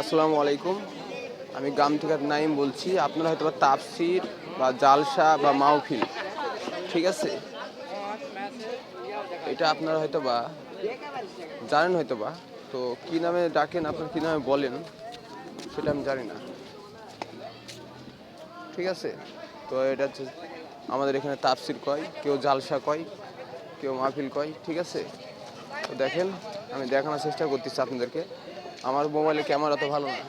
আসসালামু আলাইকুম। আমি গ্রাম থেকে নাইম বলছি। আপনারা হয়তো বা তাফসির বা জালসা বা মাহফিল, ঠিক আছে, এটা আপনারা হয়তো বা জানেন হয়তো বা। তো কী নামে ডাকেন, আপনার কী নামে বলেন সেটা আমি জানি না, ঠিক আছে। তো এটা হচ্ছে আমাদের এখানে তাফসির কয়, কেউ জালসা কয়, কেউ মাহফিল কয়, ঠিক আছে। তো দেখেন, আমি দেখানোর চেষ্টা করতেছি আপনাদেরকে। আমার মোবাইলে ক্যামেরা তো ভালো না।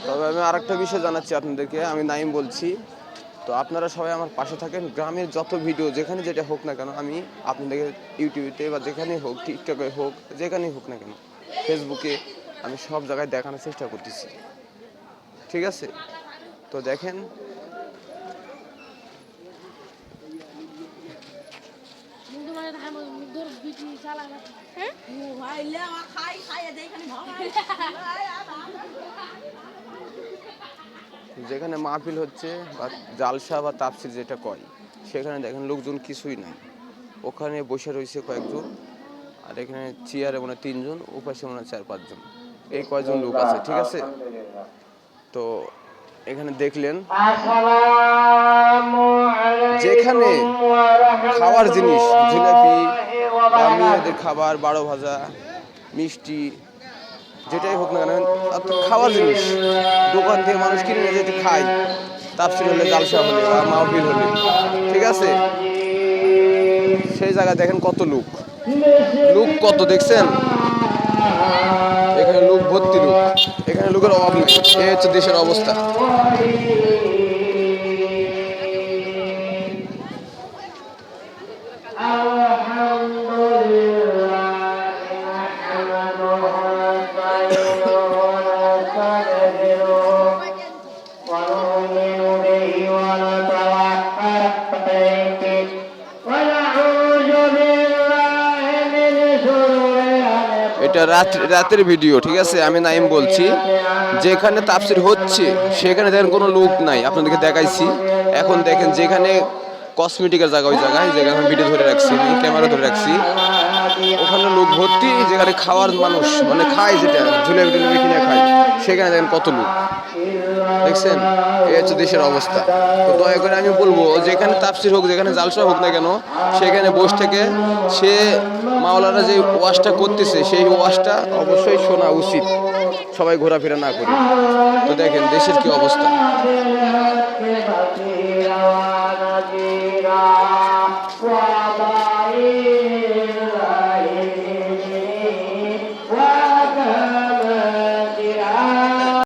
তবে আমি আরেকটা বিষয় জানাচ্ছি আপনাদেরকে। আমি নাইম বলছি। তো আপনারা সবাই আমার পাশে থাকেন। গ্রামের যত ভিডিও যেখানে যেটা হোক না কেন, আমি আপনাদেরকে ইউটিউবে বা যেখানেই হোক, টিকটকে হোক, যেখানেই হোক না কেন, ফেসবুকে, আমি সব জায়গায় দেখানোর চেষ্টা করতেছি, ঠিক আছে। তো দেখেন, যেখানে মাহফিল হচ্ছে বা জালসা বা তাফসির যেটা কয়, সেখানে দেখেন লোকজন কিছুই নাই। ওখানে বসে রয়েছে কয়েকজন, আর এখানে চেয়ারে মনে হয় 3 জন, ওপাশে মনে হয় 4-5 জন, এই কয়জন লোক আছে, ঠিক আছে। তো এখানে দেখলেন যেখানে খাওয়ার জিনিস, জিলাপি বা মেয়েদের খাবার, 12 ভাজা, মিষ্টি, যেটাই হোক না কেন, খাওয়ার জিনিস দোকান থেকে মানুষ কিনে নিয়ে যেতে খায়, তাফসির হলে, জালসা হলে বা মাহফিল হলে, ঠিক আছে। সেই জায়গায় দেখেন কত লোক, লোক কত দেখছেন, এখানে লোক ভর্তি, লোক, এখানে লোকের অভাব নেই। এই হচ্ছে দেশের অবস্থা। এটা রাতের ভিডিও, ঠিক আছে। আমি নাইম বলছি, যেখানে তাফসির হচ্ছে সেখানে দেখেন কোনো লোক নাই, আপনাদেরকে দেখাইছি। এখন দেখেন যেখানে কসমেটিকের জায়গা, ওই জায়গায় যেখানে ভিডিও ধরে রাখছি, ক্যামেরা ধরে রাখছি, ওখানে লোক ভর্তি। যেখানে খাওয়ার মানুষ মানে খায়, যেটা ঝুলে টুলে কিনে খায়, সেখানে দেখেন কত লোক, দেখছেন। এই হচ্ছে দেশের অবস্থা। তো দয়া করে আমি বলবো, যেখানে তাফসির হোক, যেখানে জালসা হোক না কেন, সেখানে বসে থেকে সে মাওলানা যে ওয়াজটা করতেছে, সেই ওয়াজটা অবশ্যই শোনা উচিত, সবাই ঘোরাফেরা না করে। তো দেখেন দেশের কি অবস্থা।